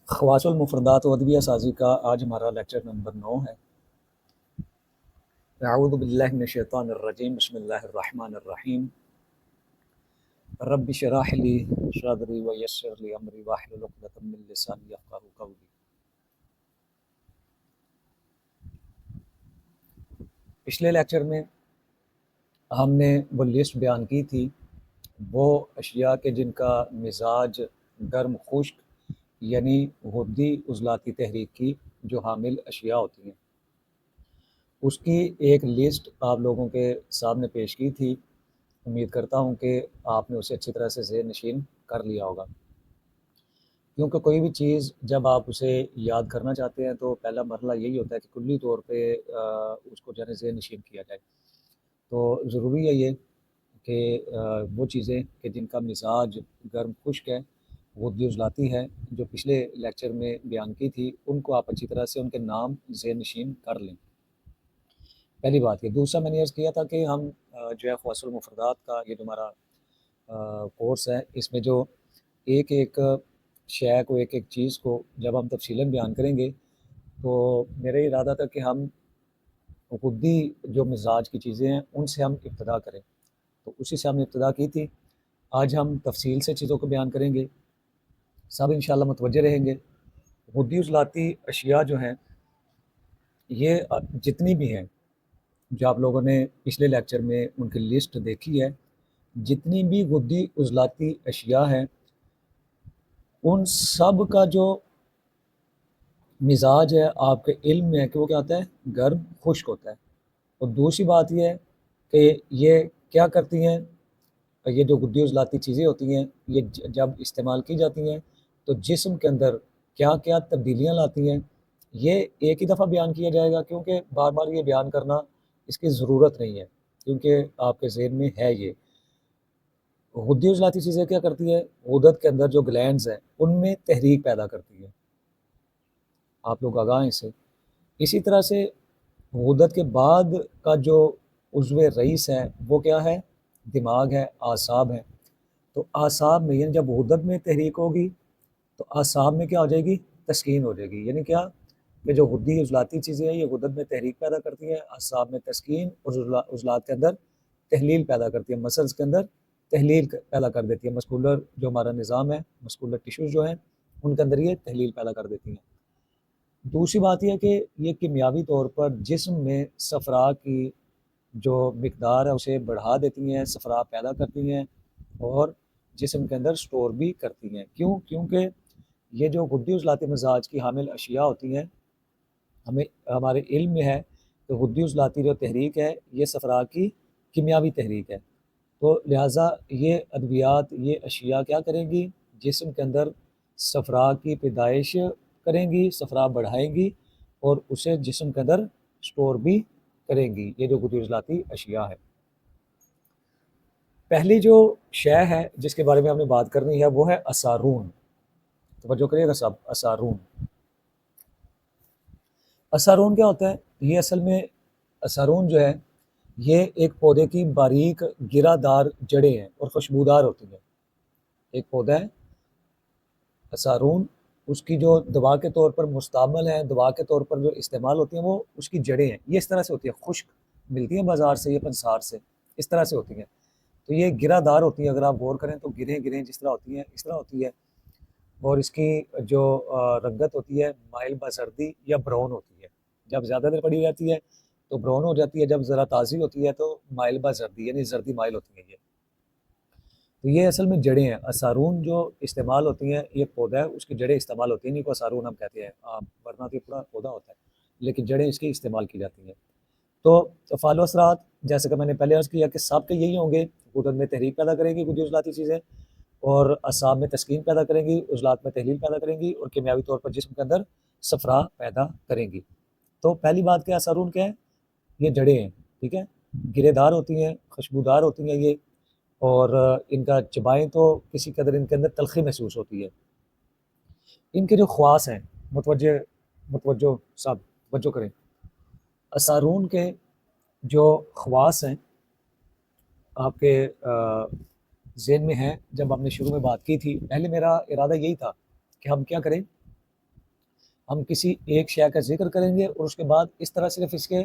خواص المفردات و ادویہ سازی کا آج ہمارا لیکچر نمبر 9 ہے۔ اعوذ باللہ من الشیطان الرجیم، بسم اللہ الرحمن الرحیم۔ رب اشرح لی صدری ویسر لی امری واحلل عقدۃ من لسانی یفقہوا قولی۔ پچھلے لیکچر میں ہم نے وہ لسٹ بیان کی تھی، وہ اشیاء کے جن کا مزاج گرم خشک یعنی غدی عضلاتی تحریک کی جو حامل اشیاء ہوتی ہیں، اس کی ایک لسٹ آپ لوگوں کے سامنے پیش کی تھی۔ امید کرتا ہوں کہ آپ نے اسے اچھی طرح سے ذہن نشین کر لیا ہوگا، کیونکہ کوئی بھی چیز جب آپ اسے یاد کرنا چاہتے ہیں تو پہلا مرحلہ یہی ہوتا ہے کہ کلی طور پہ اس کو جو ہے ذہن نشین کیا جائے۔ تو ضروری ہے یہ کہ وہ چیزیں کہ جن کا مزاج گرم خشک ہے، غدی عضلاتی ہے، جو پچھلے لیکچر میں بیان کی تھی، ان کو آپ اچھی طرح سے ان کے نام ذہن نشین کر لیں۔ پہلی بات یہ۔ دوسرا میں نے عرض کیا تھا کہ ہم جو ہے خواص المفردات کا یہ جو ہمارا کورس ہے، اس میں جو ایک ایک شے کو ایک ایک چیز کو جب ہم تفصیلاً بیان کریں گے تو میرا یہ ارادہ تھا کہ ہم غدی جو مزاج کی چیزیں ہیں ان سے ہم ابتدا کریں، تو اسی سے ہم نے ابتدا کی تھی۔ آج ہم تفصیل سے چیزوں کو بیان کریں گے، سب انشاءاللہ متوجہ رہیں گے۔ غدی عضلاتی اشیاء جو ہیں یہ جتنی بھی ہیں، جو آپ لوگوں نے پچھلے لیکچر میں ان کی لسٹ دیکھی ہے، جتنی بھی غدی عضلاتی اشیاء ہیں ان سب کا جو مزاج ہے آپ کے علم میں ہے کہ وہ کیا ہوتا ہے، گرم خشک ہوتا ہے۔ اور دوسری بات یہ ہے کہ یہ کیا کرتی ہیں، یہ جو غدی عضلاتی چیزیں ہوتی ہیں یہ جب استعمال کی جاتی ہیں تو جسم کے اندر کیا کیا تبدیلیاں لاتی ہیں، یہ ایک ہی دفعہ بیان کیا جائے گا، کیونکہ بار بار یہ بیان کرنا اس کی ضرورت نہیں ہے، کیونکہ آپ کے ذہن میں ہے یہ غدی عضلاتی چیزیں کیا کرتی ہے، غدد کے اندر جو گلینڈز ہیں ان میں تحریک پیدا کرتی ہے، آپ لوگ آگاہ ہیں اس سے۔ اسی طرح سے غدد کے بعد کا جو عضو رئیس ہے وہ کیا ہے، دماغ ہے، اعصاب ہے۔ تو اعصاب میں یعنی جب غدد میں تحریک ہوگی تو اعصاب میں کیا ہو جائے گی، تسکین ہو جائے گی۔ یعنی کیا کہ جو غدی عضلاتی چیزیں ہیں یہ غدد میں تحریک پیدا کرتی ہیں، اعصاب میں تسکین، اور عضلات کے اندر تحلیل پیدا کرتی ہے، مسلز کے اندر تحلیل پیدا کر دیتی ہے، مسکولر جو ہمارا نظام ہے، مسکولر ٹیشوز جو ہیں ان کے اندر یہ تحلیل پیدا کر دیتی ہیں۔ دوسری بات یہ ہے کہ یہ کیمیاوی طور پر جسم میں صفرا کی جو مقدار ہے اسے بڑھا دیتی ہیں، صفرا پیدا کرتی ہیں اور جسم کے اندر سٹور بھی کرتی ہیں۔ کیوں؟ کیونکہ یہ جو غدی عضلاتی مزاج کی حامل اشیاء ہوتی ہیں، ہمارے علم میں ہے کہ غدی عضلاتی جو تحریک ہے یہ صفرا کی کیمیاوی تحریک ہے، تو لہٰذا یہ ادویات، یہ اشیاء کیا کریں گی، جسم کے اندر صفرا کی پیدائش کریں گی، صفرا بڑھائیں گی اور اسے جسم کے اندر سٹور بھی کریں گی، یہ جو غدی عضلاتی اشیاء ہے۔ پہلی جو شے ہے جس کے بارے میں ہم نے بات کرنی ہے وہ ہے اثارون۔ توجہ کریے گا سب، اثارون۔ اثارون کیا ہوتا ہے؟ یہ اصل میں اثارون جو ہے یہ ایک پودے کی باریک گرہ دار جڑیں ہیں اور خوشبودار ہوتی ہیں۔ ایک پودا ہے اثارون، اس کی جو دوا کے طور پر مستعمل ہیں، دوا کے طور پر جو استعمال ہوتی ہیں وہ اس کی جڑیں ہیں، یہ اس طرح سے ہوتی ہیں، خشک ملتی ہیں بازار سے، یہ پنسار سے اس طرح سے ہوتی ہیں۔ تو یہ گرہ دار ہوتی ہیں، اگر آپ غور کریں تو گرہیں گرہیں جس طرح ہوتی ہیں اس طرح ہوتی ہے، اور اس کی جو رنگت ہوتی ہے مائل بزردی یا براؤن ہوتی ہے، جب زیادہ دیر پڑی رہتی ہے تو براؤن ہو جاتی ہے، جب ذرا تازی ہوتی ہے تو مائل بزردی یعنی زردی مائل ہوتی ہے یہ۔ تو یہ اصل میں جڑیں ہیں، اثارون جو استعمال ہوتی ہیں، یہ پودا ہے اس کی جڑیں استعمال ہوتی ہیں، ان کو اثارون ہم کہتے ہیں، ورنہ تو پورا پودا ہوتا ہے لیکن جڑیں اس کی استعمال کی جاتی ہیں۔ تو فعال و اثرات جیسے کہ میں نے پہلے عرض کیا کہ سب کے یہی ہوں گے، غدد میں تحریک پیدا کریں گی غدی عضلاتی چیزیں، اور اعصاب میں تسکین پیدا کریں گی، عضلات میں تحلیل پیدا کریں گی، اور کیمیاوی طور پر جسم کے اندر صفرا پیدا کریں گی۔ تو پہلی بات کیا، اثارون کیا ہے، یہ جڑیں ہیں، ٹھیک ہے، گرے دار ہوتی ہیں، خوشبودار ہوتی ہیں یہ، اور ان کا چبائیں تو کسی قدر ان کے اندر تلخی محسوس ہوتی ہے۔ ان کے جو خواص ہیں، متوجہ سب توجہ کریں، اثارون کے جو خواص ہیں آپ کے ذہن میں ہیں، جب ہم نے شروع میں بات کی تھی، پہلے میرا ارادہ یہی تھا کہ ہم کیا کریں، ہم کسی ایک شے کا ذکر کریں گے اور اس کے بعد اس طرح صرف اس کے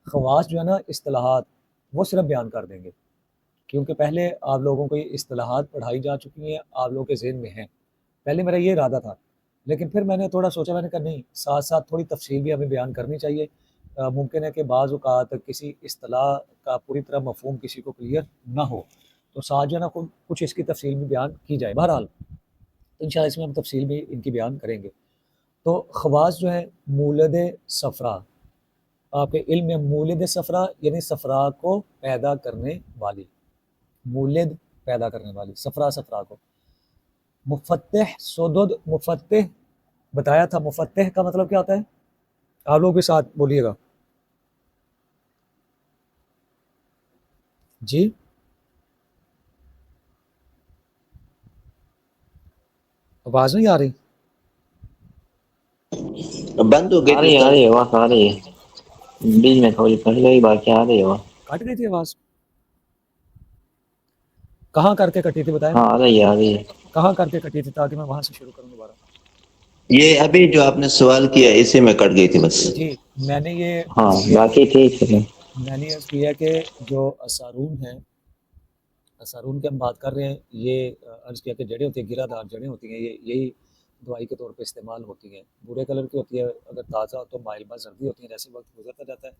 خواص جو ہے نا اصطلاحات وہ صرف بیان کر دیں گے، کیونکہ پہلے آپ لوگوں کو یہ اصطلاحات پڑھائی جا چکی ہیں، آپ لوگوں کے ذہن میں ہیں. پہلے میرا یہ ارادہ تھا، لیکن پھر میں نے تھوڑا سوچا، میں نے کہا نہیں، ساتھ ساتھ تھوڑی تفصیل بھی ہمیں بیان کرنی چاہیے. ممکن ہے کہ بعض اوقات کسی اصطلاح کا پوری طرح مفہوم کسی کو کلیئر نہ ہو، تو ساتھ جو ہے نا کچھ اس کی تفصیل بھی بیان کی جائے. بہرحال انشاءاللہ اس میں ہم تفصیل بھی ان کی بیان کریں گے. تو خواص جو ہے مولد صفرا، آپ کے علم میں مولد صفرا یعنی صفرا کو پیدا کرنے والی، مولد پیدا کرنے والی، صفرا صفرا کو. مفتح سدد، مفتح بتایا تھا، مفتح کا مطلب کیا ہوتا ہے؟ آپ لوگ بھی ساتھ بولیے گا جی. آواز نہیں آ رہی؟ بند ہو گئی آ تھی رہی استاد. ہے آواز آ رہی ہے، بیچ میں تھوڑی پھنس گئی بات، آ رہی ہے آواز. کٹ گئی تھی آواز؟ کہاں کر کے کٹی تھی بتائیں نا، ہاں آ رہی ہے. کہاں کر کے کٹی تھی تاکہ میں وہاں سے شروع کروں دوبارہ. یہ ابھی جو آپ نے سوال کیا اسی میں کٹ گئی تھی بس. جی میں نے یہ ہاں عرض کیا، باقی ٹھیک ہے. میں نے عرض کیا کہ جو اسارون ہیں، اسارون کی ہم بات کر رہے ہیں، یہ عرض کیا کہ جڑیں ہوتی ہیں، گرہ دار جڑیں ہوتی ہیں، یہی دوائی کے طور پہ استعمال ہوتی ہیں. بھورے کلر کی ہوتی ہے، اگر تازہ ہو تو مائل با زردی ہوتی ہیں، جیسے وقت گزرتا جاتا ہے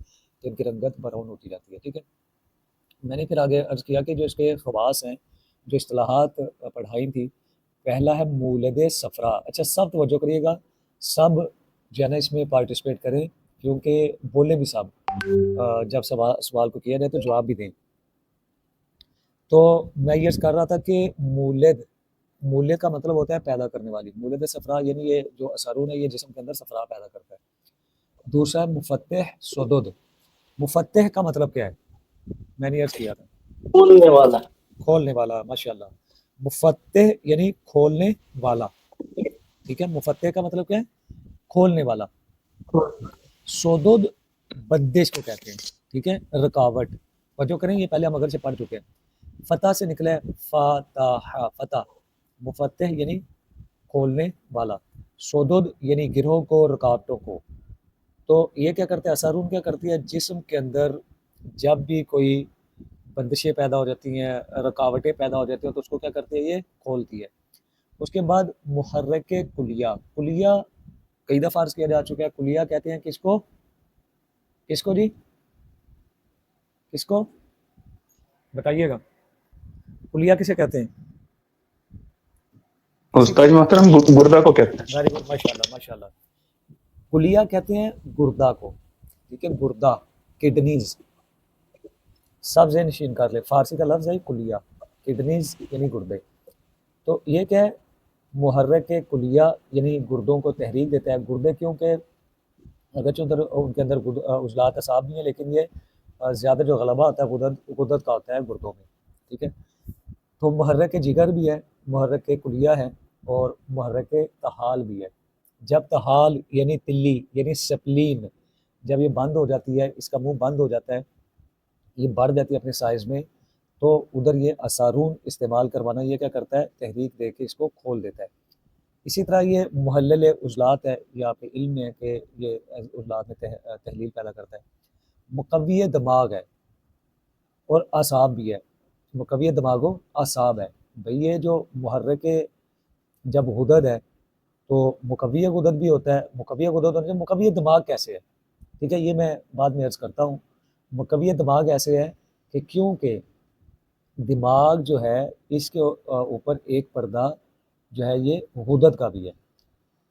تو ان کی رنگت براؤن ہوتی جاتی ہے. ٹھیک ہے، میں نے پھر آگے عرض کیا کہ جو اس کے خواص ہیں، جو اصطلاحات پڑھائی تھی، پہلا ہے مولد صفرا. اچھا سب توجہ کریے گا، سب جو ہے نا اس میں پارٹیسپیٹ کریں، کیونکہ بولیں بھی سب، جب سوال کو کیا جائے تو جواب بھی دیں. تو میں یہ کر رہا تھا کہ مولد، مولد کا مطلب ہوتا ہے پیدا کرنے والی. مولد صفرا یعنی یہ جو اسارون ہے یہ جسم کے اندر صفرا پیدا کرتا ہے. دوسرا ہے مفتح سدد. مفتح کا مطلب کیا ہے؟ میں نے عرض کیا تھا بولنے والا. کھولنے والا. ماشاءاللہ، مفتح یعنی کھولنے والا. ٹھیک ہے، مفتح کا مطلب کیا ہے؟ کھولنے والا. سدد بندش کو کہتے ہیں. ٹھیک ہے، رکاوٹ. توجہ کریں، یہ پہلے ہم اگر سے پڑھ چکے ہیں. فتح سے نکلا ہے فتح، فتح. مفتح یعنی کھولنے والا، سدد یعنی گروہ کو، رکاوٹوں کو. تو یہ کیا کرتے ہیں، اسارون کیا کرتی ہے، جسم کے اندر جب بھی کوئی بندشیں پیدا ہو جاتی ہیں، رکاوٹیں پیدا ہو جاتی ہیں، تو اس کو کیا کرتی ہے، یہ کھولتی ہے. اس کے بعد محرک کلیہ. کلیہ کئی دفعہ عرض کیا جا چکا ہے، کلیہ کہتے ہیں کس کو، کس کو جی، کس کو بتائیے گا، کلیہ کسے کہتے ہیں؟ استاد محترم گردہ کو کہتے ہیں. ویری گڈ، ماشاء اللہ ماشاء اللہ. کلیہ کہتے ہیں گردہ کو. ٹھیک ہے، گردہ، کڈنیز. سب ذہن نشین کر لے، فارسی کا لفظ ہے کلیہ، کڈنیز یعنی گردے. تو یہ کیا ہے، محرک کلیہ یعنی گردوں کو تحریک دیتا ہے. گردے کیونکہ اگرچہ ان کے اندر عضلات اعصاب نہیں ہیں، لیکن یہ زیادہ جو غلبہ ہوتا ہے قدرت کا ہوتا ہے گردوں میں. ٹھیک ہے، تو محرک جگر بھی ہے، محرک کلیہ ہے، اور محرک طحال بھی ہے. جب طحال یعنی تلی یعنی سپلین جب یہ بند ہو جاتی ہے، اس کا منہ بند ہو جاتا ہے، یہ بڑھ جاتی ہے اپنے سائز میں، تو ادھر یہ اسارون استعمال کروانا یہ کیا کرتا ہے، تحریک دے کے اس کو کھول دیتا ہے. اسی طرح یہ محلل عضلات ہے، یہ آپ کے علم میں ہے کہ یہ عضلات میں تحلیل پیدا کرتا ہے. مقوی دماغ ہے اور اعصاب بھی ہے. مقوی دماغ و اعصاب ہے. بھئی یہ جو محرک جب غدد ہے تو مقوی غدد بھی ہوتا ہے. مقوی غدد ہونے سے مقوی دماغ کیسے ہے، ٹھیک ہے، یہ میں بعد میں عرض کرتا ہوں. مقوی دماغ ایسے ہے کہ کیونکہ دماغ جو ہے اس کے اوپر ایک پردہ جو ہے یہ غدد کا بھی ہے.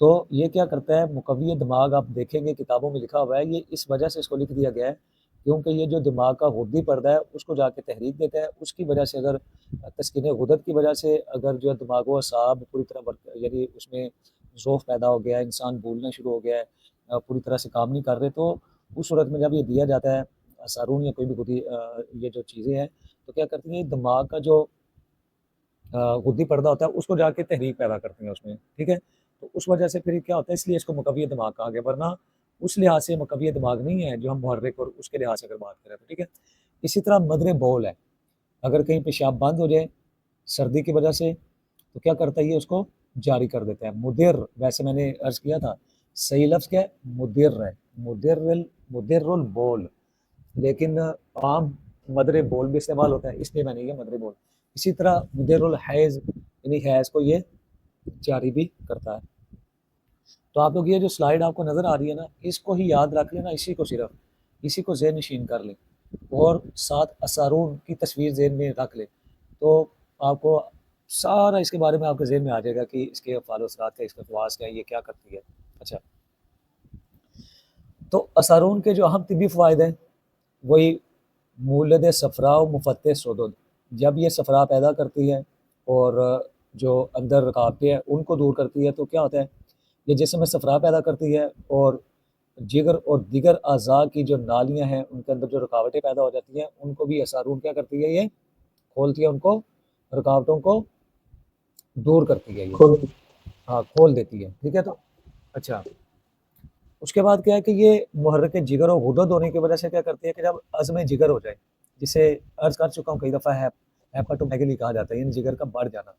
تو یہ کیا کرتا ہے، مقوی دماغ آپ دیکھیں گے کتابوں میں لکھا ہوا ہے، یہ اس وجہ سے اس کو لکھ دیا گیا ہے کیونکہ یہ جو دماغ کا غدی پردہ ہے اس کو جا کے تحریک دیتا ہے. اس کی وجہ سے اگر تسکین غدد کی وجہ سے اگر جو دماغ و اعصاب پوری طرح یعنی اس میں ذوف پیدا ہو گیا ہے، انسان بھولنا شروع ہو گیا ہے، پوری طرح سے کام نہیں کر رہے، تو اس صورت میں جب یہ دیا جاتا ہے اسارون یا کوئی بھی غدی یہ جو چیزیں ہیں، تو کیا کرتی ہیں، دماغ کا جو غدی پردہ ہوتا ہے اس کو جا کے تحریک پیدا کرتے ہیں اس میں. ٹھیک ہے، تو اس وجہ سے پھر کیا ہوتا ہے، اس لیے اس کو مقوی دماغ کہا گیا، ورنہ اس لحاظ سے مقوی دماغ نہیں ہے جو ہم محرک اور اس کے لحاظ سے اگر بات کریں تو. ٹھیک ہے، اسی طرح مدر بول ہے، اگر کہیں پیشاب بند ہو جائے سردی کی وجہ سے تو کیا کرتا ہے، یہ اس کو جاری کر دیتا ہے. مدر ویسے میں نے عرض کیا تھا صحیح لفظ کیا ہے؟ مدر ہے، مدر البول، لیکن عام مدر بول بھی استعمال ہوتا ہے، اس لیے میں نے یہ مدر بول. اسی طرح مدر الحیض یعنی حیض کو یہ جاری بھی کرتا ہے. تو آپ لوگ یہ جو سلائیڈ آپ کو نظر آ رہی ہے نا، اس کو ہی یاد رکھ لینا، اسی کو ذہن نشین کر لیں اور ساتھ اسارون کی تصویر ذہن میں رکھ لیں، تو آپ کو سارا اس کے بارے میں آپ کے ذہن میں آ جائے گا کہ اس کے افعال و اثرات کیا، اس کا خواص کیا ہے، یہ کیا کرتی ہے. اچھا، تو اسارون کے جو اہم طبی فوائد ہیں وہی مولد صفرا و مفتح سودد، جب یہ صفرا پیدا کرتی ہے اور جو اندر رکاوٹیں ہیں ان کو دور کرتی ہے، تو کیا ہوتا ہے یہ جسم میں صفرا پیدا کرتی ہے اور جگر اور دیگر اعضاء کی جو نالیاں ہیں ان کے اندر جو رکاوٹیں پیدا ہو جاتی ہیں ان کو بھی اسارون کیا کرتی ہے، یہ کھولتی ہے، ان کو رکاوٹوں کو دور کرتی ہے، یہ ہاں کھول دیتی ہے. ٹھیک ہے، تو اچھا اس کے بعد کیا ہے کہ یہ محرک جگر و غدد ہونے کی وجہ سے کیا کرتی ہے کہ جب عزم جگر ہو جائے، جسے عرض کر چکا ہوں کئی دفعہ ہیپاٹومیگلی کہا جاتا ہے، یعنی جگر کا بڑھ جانا،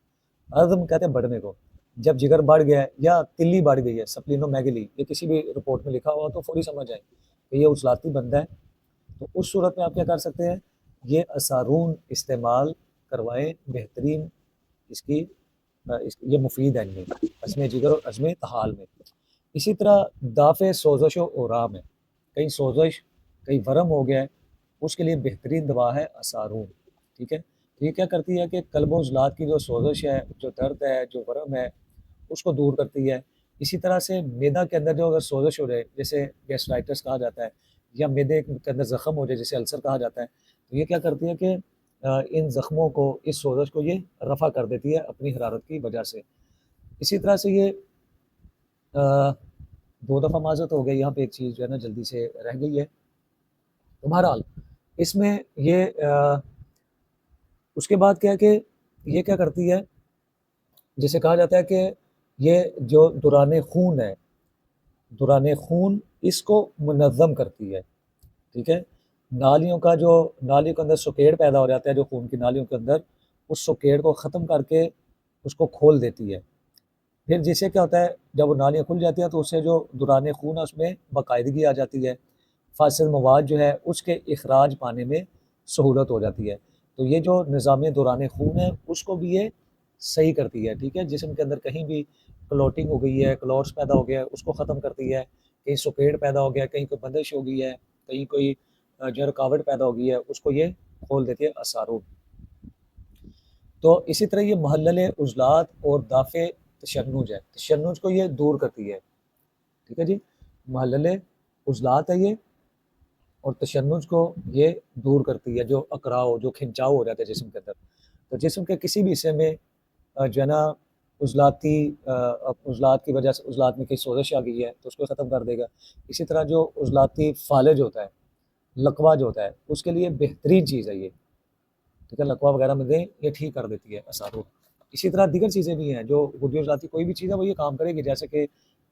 عزم کہتے ہیں بڑھنے کو. جب جگر بڑھ گیا ہے یا تلی بڑھ گئی ہے، سپلینومیگلی، یہ کسی بھی رپورٹ میں لکھا ہوا تو فوری سمجھ جائیں کہ یہ عضلاتی بندہ ہے، تو اس صورت میں آپ کیا کر سکتے ہیں، یہ اسارون استعمال کروائیں، بہترین اس کی یہ مفید ہے ان میں، عزم جگر اور عزم تحال میں. اسی طرح دافع سوزش و اورام ہے، کہیں سوزش کہیں ورم ہو گیا ہے، اس کے لیے بہترین دوا ہے اسارون. ٹھیک ہے، یہ کیا کرتی ہے کہ قلب و عضلات کی جو سوزش ہے، جو درد ہے، جو ورم ہے، اس کو دور کرتی ہے. اسی طرح سے میدا کے اندر جو اگر سوزش ہو جائے، جیسے گیسٹرائٹس کہا جاتا ہے، یا میدے کے اندر زخم ہو جائے جسے السر کہا جاتا ہے، تو یہ کیا کرتی ہے کہ ان زخموں کو، اس سوزش کو یہ رفع کر دیتی ہے اپنی حرارت کی وجہ سے. اسی طرح سے یہ دو دفعہ معذرت ہو گئی، یہاں پہ ایک چیز جو ہے نا جلدی سے رہ گئی ہے. تو بہرحال اس میں یہ اس کے بعد کیا ہے کہ یہ کیا کرتی ہے، جسے کہا جاتا ہے کہ یہ جو دوران خون ہے، دوران خون اس کو منظم کرتی ہے. ٹھیک ہے، نالیوں کا جو نالیوں کے اندر سکیڑ پیدا ہو جاتا ہے جو خون کی نالیوں کے اندر، اس سکیڑ کو ختم کر کے اس کو کھول دیتی ہے. پھر جسے کیا ہوتا ہے جب وہ نالیاں کھل جاتی ہیں تو اس سے جو دوران خون ہے اس میں باقاعدگی آ جاتی ہے، فاسد مواد جو ہے اس کے اخراج پانے میں سہولت ہو جاتی ہے. تو یہ جو نظام دوران خون ہے اس کو بھی یہ صحیح کرتی ہے. ٹھیک ہے، جسم کے اندر کہیں بھی کلوٹنگ ہو گئی ہے، کلوٹس پیدا ہو گیا ہے، اس کو ختم کرتی ہے. کہیں سکیڑ پیدا ہو گیا ہے، کہیں کوئی بندش ہو گئی ہے، کہیں کوئی جو رکاوٹ پیدا ہو گئی ہے، اس کو یہ کھول دیتی ہے اسارون. تو اسی طرح یہ محلل عضلات اور دافع تشنج ہے، تشنج کو یہ دور کرتی ہے. ٹھیک ہے جی، محلل عضلات ہے یہ، اور تشنج کو یہ دور کرتی ہے، جو اکراؤ، جو کھنچاؤ ہو جاتا ہے جسم کے اندر. تو جسم کے کسی بھی حصے میں جو ہے نا عضلات کی وجہ سے عضلات میں کہیں سوزش آ گئی ہے تو اس کو ختم کر دے گا. اسی طرح جو عضلاتی فالج ہوتا ہے، لقوہ جو ہوتا ہے، اس کے لیے بہترین چیز ہے یہ. ٹھیک ہے، لقوہ وغیرہ میں دیں، یہ ٹھیک کر دیتی ہے اسارون. اسی طرح دیگر چیزیں بھی ہیں جو غدے عضلاتی کوئی بھی چیز ہے وہ یہ کام کرے گی. جیسے کہ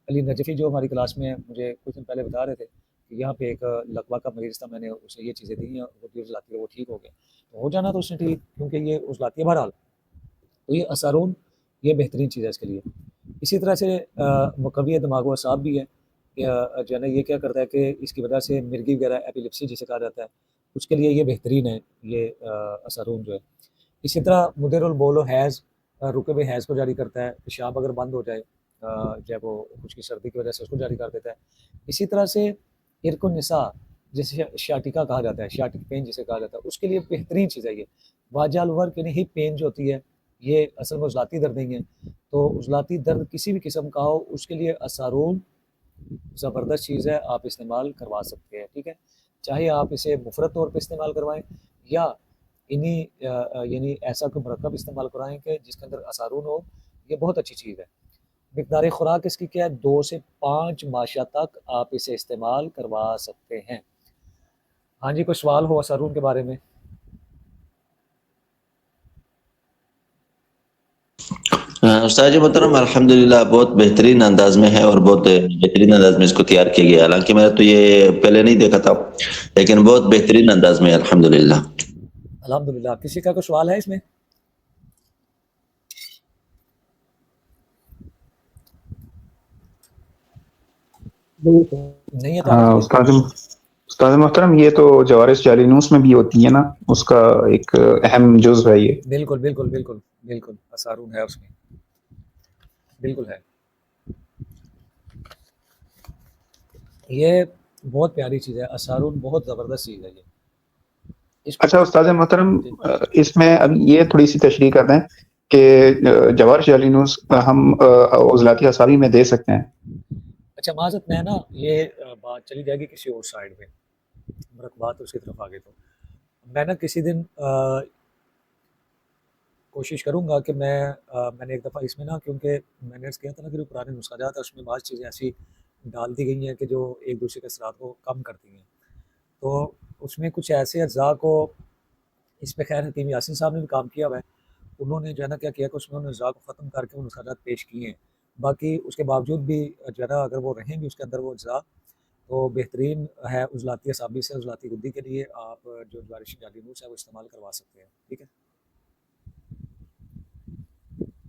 علی نجفی جو ہماری کلاس میں مجھے کچھ دن پہلے بتا رہے تھے کہ یہاں پہ ایک لقوہ کا مریض تھا، میں نے اسے یہ چیزیں دی ہیں، غدے عضلاتی وہ ٹھیک ہو گیا. تو ہو جانا تو اس نے ٹھیک، کیونکہ یہ عضلاتی ہے. بہرحال تو یہ اسارون یہ بہترین چیز ہے اس کے لیے. اسی طرح سے مقوی دماغ و اعصاب بھی ہے، جو ہے نا یہ کیا کرتا ہے کہ اس کی وجہ سے مرگی وغیرہ ایپیلیپسی جسے کہا جاتا ہے، اس کے لیے یہ بہترین ہے یہ اسارون جو ہے. اسی طرح مدر البول و حیض، رکے ہوئے حیض کو جاری کرتا ہے. پیشاب اگر بند ہو جائے جب وہ خشکی سردی کی وجہ سے اس کو جاری کر دیتا ہے. اسی طرح سے ارق النساء جسے شاٹکا کہا جاتا ہے، شاٹک پین جسے کہا جاتا ہے، اس کے لیے بہترین چیز ہے یہ. واجہ الورق یعنی ہپ پین جو ہوتی ہے، یہ اصل میں عضلاتی درد نہیں ہے. تو عضلاتی درد کسی بھی قسم کا ہو اس کے لیے اسارون زبردست چیز ہے، آپ استعمال کروا سکتے ہیں. ٹھیک ہے، چاہے آپ اسے مفرد طور پہ استعمال کروائیں یا یعنی ایسا کوئی مرکب استعمال کرائیں کہ جس کے اندر اسارون ہو، یہ بہت اچھی چیز ہے. مقدار خوراک اس کی کیا ہے، 2 سے 5 ماشا تک آپ اسے استعمال کروا سکتے ہیں. ہاں جی، کوئی سوال ہو اسارون کے بارے میں؟ استاد جی محترم، الحمدللہ بہت بہترین انداز میں ہے اور بہت بہترین انداز میں اس کو تیار کیا گیا. حالانکہ میں نے تو یہ پہلے نہیں دیکھا تھا، لیکن بہت بہترین انداز میں ہے الحمدللہ. الحمدللہ. کسی کا کوئی سوال ہے اس میں؟ نہیں ہے تو آپ استاد استاد محترم یہ تو جوارس جالینوس میں بھی ہوتی ہے نا، اس کا ایک اہم جزو ہے یہ. بالکل بالکل بالکل بالکل اسارون ہے اس میں، بالکل ہے. یہ بہت پیاری چیز ہے، اسارون بہت زبردست چیز ہے یہ. اس کو اچھا استاد محترم، اس میں اب یہ تھوڑی سی تشریح کر دیں کہ جوارس جالینوس ہم عضلاتی اعصابی میں دے سکتے ہیں. اچھا معذرت میں نا یہ بات چلی جائے گی کسی اور سائڈ میں، بات اس کی طرف آگے. تو میں نا کسی دن کوشش کروں گا کہ میں نے ایک دفعہ اس میں نا، کیونکہ میں نے کیا تھا نا کہ جو پرانے نسخہ جات ہے اس میں بعض چیزیں ایسی ڈال دی گئی ہیں کہ جو ایک دوسرے کے اثرات کو کم کرتی ہیں. تو اس میں کچھ ایسے اجزاء کو، اس پہ خیر حکیم یاسین صاحب نے بھی کام کیا ہوا ہے، انہوں نے جو ہے نا کیا کیا کہ اس میں انہوں نے اجزاء کو ختم کر کے وہ نسخہ جات پیش کیے ہیں. باقی اس کے باوجود بھی جو ہے نا اگر وہ رہیں بھی اس کے اندر وہ اجزاء، تو بہترین ہے عضلاتی اعصابی سے عضلاتی غدی کے لیے آپ جو جوارش جالینوس ہے وہ استعمال کروا سکتے ہیں. ٹھیک ہے.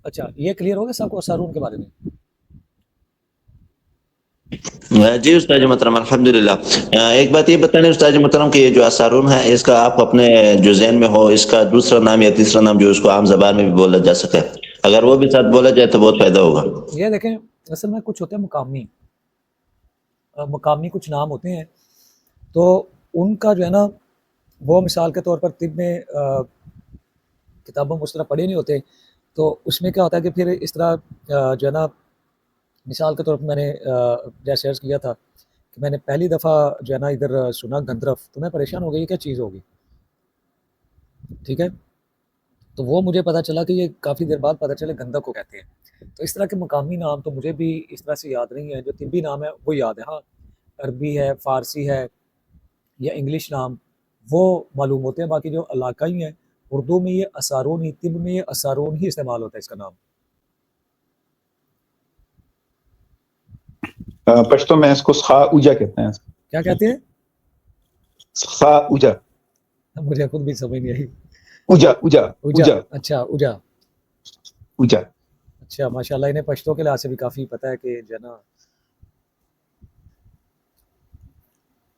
اچھا یہ کلیئر ہو گیا سب کو اسارون کے بارے میں؟ جی استاد محترم الحمدللہ. ایک بات یہ بتائیں استاد محترم کہ یہ جو اسارون ہے اس کا آپ اپنے جو ذہن میں ہو اس کا دوسرا نام یا تیسرا نام جو اس کو عام زبان میں بھی بولا جا سکے، اگر وہ بھی ساتھ بولا جائے تو بہت فائدہ ہوگا. یہ دیکھیں اصل میں کچھ ہوتے ہیں مقامی کچھ نام ہوتے ہیں، تو ان کا جو ہے نا وہ مثال کے طور پر طب میں کتابوں میں اس طرح پڑھے نہیں ہوتے، تو اس میں کیا ہوتا ہے کہ پھر اس طرح جو ہے نا مثال کے طور پر میں نے جیسے عرض کیا تھا کہ میں نے پہلی دفعہ جو ہے نا ادھر سنا گندرف، تو میں پریشان ہو گئی یہ کیا چیز ہوگی. ٹھیک ہے. تو وہ مجھے پتہ چلا کہ یہ کافی دیر بعد پتہ چلے گندک کو کہتے ہیں. تو اس طرح کے مقامی نام تو مجھے بھی اس طرح سے یاد نہیں ہے، جو طبی نام ہے وہ یاد ہے. ہاں عربی ہے، فارسی ہے یا انگلش نام وہ معلوم ہوتے ہیں، باقی جو علاقائی ہیں اردو میں یہ اسارون ہی، طب میں یہ اسارون ہی استعمال ہوتا ہے اس کا نام. پشتو میں اس کو سخا اوجا کہتے ہیں. کیا کہتے ہیں؟ سخا اوجا. مجھے خود بھی سمجھ نہیں آئی. اوجا اوجا اوجا. اوجا اچھا اوجا. اوجا. اچھا ماشاءاللہ انہیں پشتوں کے لحاظ سے بھی کافی پتہ ہے کہ جو ہے نا.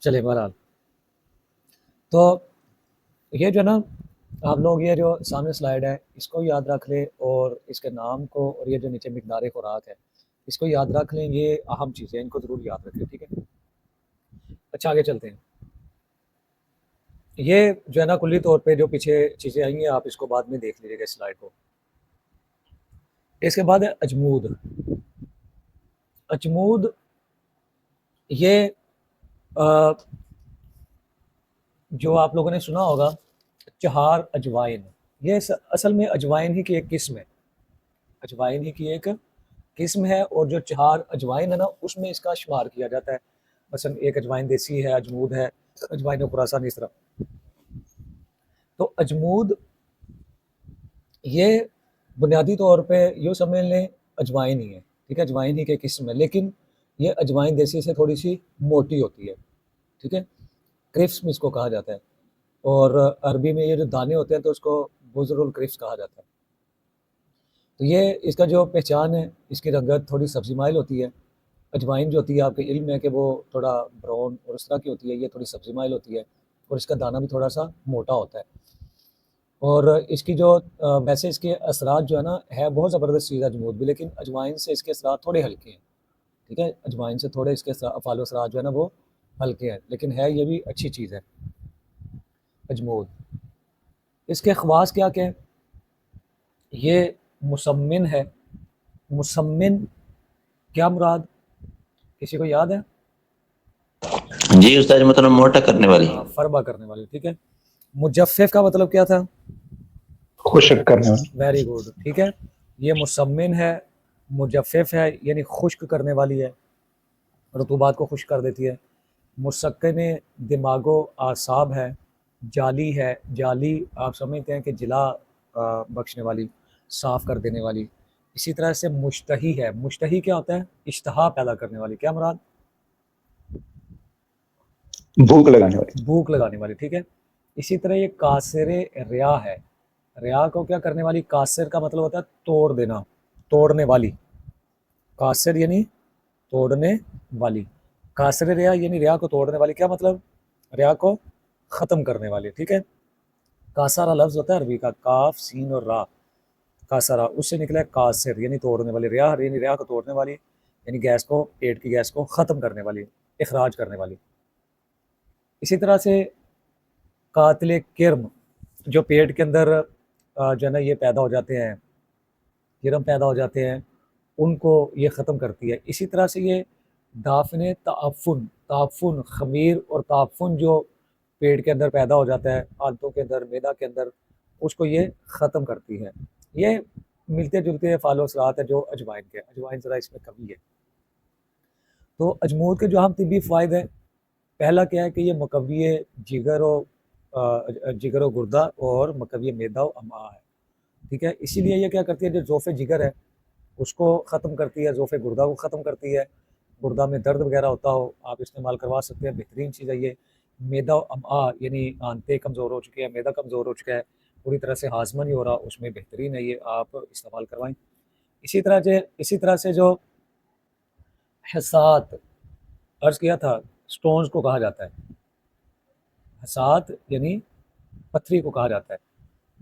چلے بہرحال تو یہ جو ہے نا آپ لوگ یہ جو سامنے سلائیڈ ہے اس کو یاد رکھ لیں، اور اس کے نام کو، اور یہ جو نیچے مقدار خوراک ہے اس کو یاد رکھ لیں. یہ اہم چیزیں ان کو ضرور یاد رکھیں. ٹھیک ہے. اچھا آگے چلتے ہیں. یہ جو ہے نا کلی طور پہ جو پیچھے چیزیں آئی ہیں آپ اس کو بعد میں دیکھ لیجیے گا سلائیڈ کو. اس کے بعد ہے اجمود. اجمود یہ جو آپ لوگوں نے سنا ہوگا چہار اجوائن، یہ اصل میں اجوائن ہی کی ایک قسم ہے. اجوائن ہی کی ایک قسم ہے، اور جو چہار اجوائن ہے نا اس میں اس کا شمار کیا جاتا ہے. مثلا ایک اجوائن دیسی ہے، اجمود ہے، اجوائن خراسان اس طرح. تو اجمود یہ بنیادی طور پہ یوں سمجھ لیں اجوائن ہی ہے. ٹھیک ہے. اجوائن ہی کے قسم ہے، لیکن یہ اجوائن دیسی سے تھوڑی سی موٹی ہوتی ہے. ٹھیک ہے. کرفس میں اس کو کہا جاتا ہے، اور عربی میں یہ جو دانے ہوتے ہیں تو اس کو بذر الکرفس کہا جاتا ہے. تو یہ اس کا جو پہچان ہے، اس کی رنگت تھوڑی سبزی مائل ہوتی ہے. اجوائن جو ہوتی ہے آپ کے علم ہے کہ وہ تھوڑا براؤن اور اس طرح کی ہوتی ہے، یہ تھوڑی سبزی مائل ہوتی ہے، اور اس کا دانہ بھی تھوڑا سا موٹا ہوتا ہے. اور اس کی جو ویسے اس کے اثرات جو ہے نا ہے بہت زبردست چیز ہے اجمود بھی، لیکن اجوائن سے اس کے اثرات تھوڑے ہلکے ہیں. ٹھیک ہے. اجوائن سے تھوڑے اس کے افعال و اثرات جو ہے نا وہ ہلکے ہیں، لیکن ہے یہ بھی اچھی چیز ہے اجمود. اس کے خواص کیا کہ یہ مسمن ہے. مسمن کیا مراد کسی کو یاد ہے؟ جی استاد محترم موٹا کرنے والی. فربا کرنے والی. ٹھیک ہے. مجفف کا مطلب کیا تھا؟ خشک کرنے والی. Very good. ٹھیک ہے. یہ مسمن ہے، مجفف ہے یعنی خشک کرنے والی ہے، رطوبات کو خشک کر دیتی ہے. مسکن دماغ و اعصاب ہے. جالی ہے. جالی آپ سمجھتے ہیں کہ جلا بخشنے والی، صاف کر دینے والی. اسی طرح سے مشتہی ہے. مشتہی کیا ہوتا ہے؟ اشتہا پیدا کرنے والی. کیا مراد؟ بھوک لگانے والی. بھوک لگانے والی. ٹھیک ہے. اسی طرح یہ کاسر ریا ہے. ریا کو کیا کرنے والی؟ کاسر کا مطلب ہوتا ہے توڑ دینا، توڑنے والی. کاسر یعنی توڑنے والی. کاسر ریا یعنی ریا کو توڑنے والی، کیا مطلب؟ ریا کو ختم کرنے والی، ٹھیک ہے. کاسارا لفظ ہوتا ہے عربی کا، کاف سین اور را، کاسارا، اس سے نکلا ہے کاسر یعنی توڑنے والی. ریا یعنی ریا کو توڑنے والی، یعنی گیس کو، پیٹ کی گیس کو ختم کرنے والی، اخراج کرنے والی. اسی طرح سے قاتل کرم، جو پیٹ کے اندر جو ہے نا یہ پیدا ہو جاتے ہیں، کرم پیدا ہو جاتے ہیں، ان کو یہ ختم کرتی ہے. اسی طرح سے یہ دافن تعفن، خمیر اور تعفن جو پیٹ کے اندر پیدا ہو جاتا ہے، آنتوں کے اندر، معدہ کے اندر، اس کو یہ ختم کرتی ہے. یہ ملتے جلتے فعال و اثرات ہیں جو اجوائن کے. اجوائن ذرا اس میں کمی ہے. تو اجمود کے جو اہم طبی فوائد ہیں، پہلا کیا ہے کہ یہ مقوی جگر و گردہ اور مقوی معدہ و امعاء ہے، ٹھیک ہے. اسی لیے یہ کیا کرتی ہے، جو ذوف جگر ہے اس کو ختم کرتی ہے، ذوف گردہ کو ختم کرتی ہے. گردہ میں درد وغیرہ ہوتا ہو آپ استعمال کروا سکتے ہیں، بہترین چیز ہے یہ. معدہ و امعاء یعنی آنتیں کمزور ہو چکی ہے، معدہ کمزور ہو چکا ہے، پوری طرح سے ہاضمہ نہیں ہو رہا، اس میں بہترین ہے، یہ آپ استعمال کروائیں. اسی طرح سے جو حسات عرض کیا تھا، سٹونز کو کہا جاتا ہے، حسات یعنی پتھری کو کہا جاتا ہے.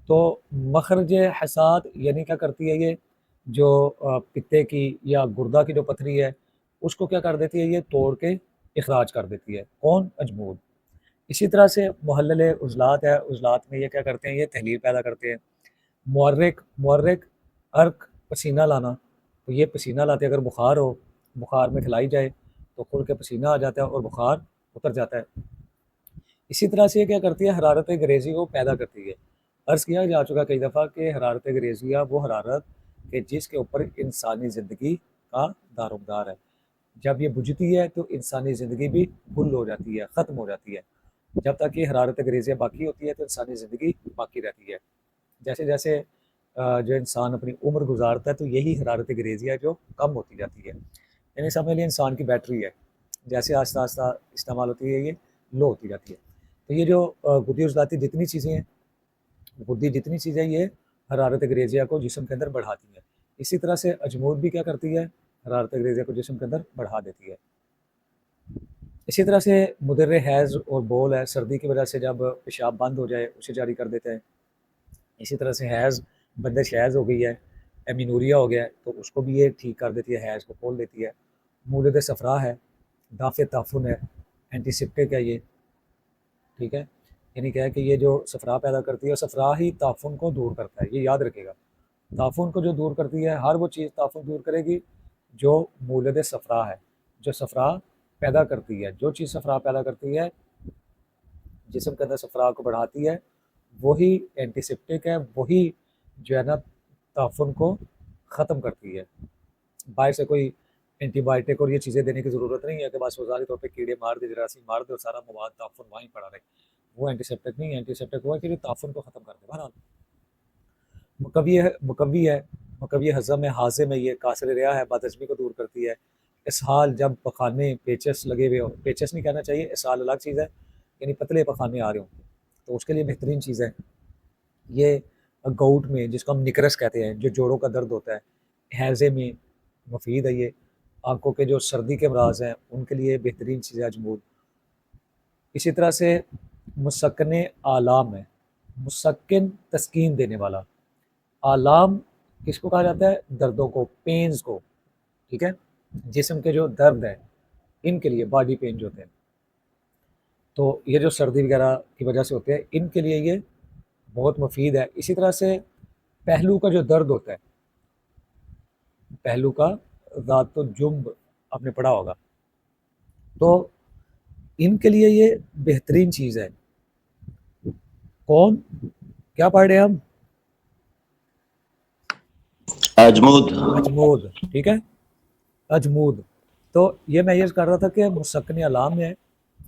تو مخرج حسات یعنی کیا کرتی ہے، یہ جو پتے کی یا گردہ کی جو پتھری ہے اس کو کیا کر دیتی ہے، یہ توڑ کے اخراج کر دیتی ہے. کون؟ اجمود. اسی طرح سے محلل عضلات ہے، عضلات میں یہ کیا کرتے ہیں، یہ تحلیل پیدا کرتے ہیں. محرک عرق، پسینہ لانا، تو یہ پسینہ لاتے، اگر بخار ہو، بخار میں کھلائی جائے تو کھل کے پسینہ آ جاتا ہے اور بخار اتر جاتا ہے. اسی طرح سے یہ کیا کرتی ہے، حرارت گریزی کو پیدا کرتی ہے. عرض کیا جا چکا کئی دفعہ کہ حرارت گریزیہ وہ حرارت کہ جس کے اوپر انسانی زندگی کا دارومدار ہے. جب یہ بجھتی ہے تو انسانی زندگی بھی گل ہو جاتی ہے، ختم ہو جاتی ہے. جب تک یہ حرارت گریزیہ باقی ہوتی ہے تو انسانی زندگی باقی رہتی ہے. جیسے جیسے جو انسان اپنی عمر گزارتا ہے تو یہی حرارت گریزیہ جو کم ہوتی جاتی ہے. یعنی سمجھ لیں انسان کی بیٹری ہے، جیسے آہستہ آہستہ استعمال ہوتی ہے یہ لو ہوتی جاتی ہے. تو یہ جو گدی عضلاتی جتنی چیزیں ہیں، گدی جتنی چیزیں یہ حرارت گریزیہ کو جسم کے اندر بڑھاتی ہیں. اسی طرح سے اجمود بھی کیا کرتی ہے، حرارت گریزیہ کو جسم کے اندر بڑھا دیتی ہے. اسی طرح سے مدر حیض اور بول ہے، سردی کی وجہ سے جب پیشاب بند ہو جائے اسے جاری کر دیتے ہیں. اسی طرح سے حیض، بندش حیض ہو گئی ہے، ایمینوریا ہو گیا ہے تو اس کو بھی یہ ٹھیک کر دیتی ہے، حیض کو کھول دیتی ہے. مولد صفرا ہے، دافع تعفن ہے، اینٹی سیپٹک ہے یہ، ٹھیک ہے. یعنی کیا ہے کہ یہ جو صفرا پیدا کرتی ہے، صفرا ہی تعفن کو دور کرتا ہے، یہ یاد رکھے گا. تعفن کو جو دور کرتی ہے، ہر وہ چیز تعفن دور کرے گی جو مولد صفرا ہے، جو صفرا پیدا کرتی ہے. جو چیز صفرا پیدا کرتی ہے، جسم کے اندر صفرا کو بڑھاتی ہے، وہی اینٹی سیپٹک ہے، وہی جو ہے نا تعفن کو ختم کرتی ہے. باہر سے کوئی اینٹی بائیوٹک اور یہ چیزیں دینے کی ضرورت نہیں ہے کہ بس وظاہری طور پہ کیڑے مار دے، جراثیم مار دے اور سارا مواد تعفن وہیں پڑا رہے. وہ اینٹی سیپٹک نہیں ہے، اینٹی سیپٹک ہوا کہ جو تعفن کو ختم کر دے. بہرحال مقوی ہضم ہے، ہاضم ہے، یہ کاسر ریا ہے، بد ہضمی کو دور کرتی ہے. اسہال، جب پخانے پیچس لگے ہوئے ہو، پیچس نہیں کہنا چاہیے، اسہال الگ چیز ہے، یعنی پتلے پخانے آ رہے ہوں تو اس کے لیے بہترین چیز ہے یہ. گاؤٹ میں جس کو ہم نکرس کہتے ہیں، جو جوڑوں کا درد ہوتا ہے، ہیضے میں مفید ہے یہ. آنکھوں کے جو سردی کے امراض ہیں ان کے لیے بہترین چیز ہے اجمود. اسی طرح سے مسکن آلام ہے، مسکن تسکین دینے والا. آلام کس کو کہا جاتا ہے؟ دردوں کو، پینز کو، ٹھیک ہے. جسم کے جو درد ہیں ان کے لیے، باڈی پین جو ہوتے ہیں، تو یہ جو سردی وغیرہ کی وجہ سے ہوتے ہیں ان کے لیے یہ بہت مفید ہے. اسی طرح سے پہلو کا جو درد ہوتا ہے، پہلو کا ذات الجنب آپ نے پڑھا ہوگا، تو ان کے لیے یہ بہترین چیز ہے. کون کیا پڑھ رہے ہیں ہم؟ اجمود، ٹھیک ہے، اجمود. تو یہ میں یہ کر رہا تھا کہ مسکن علام ہے،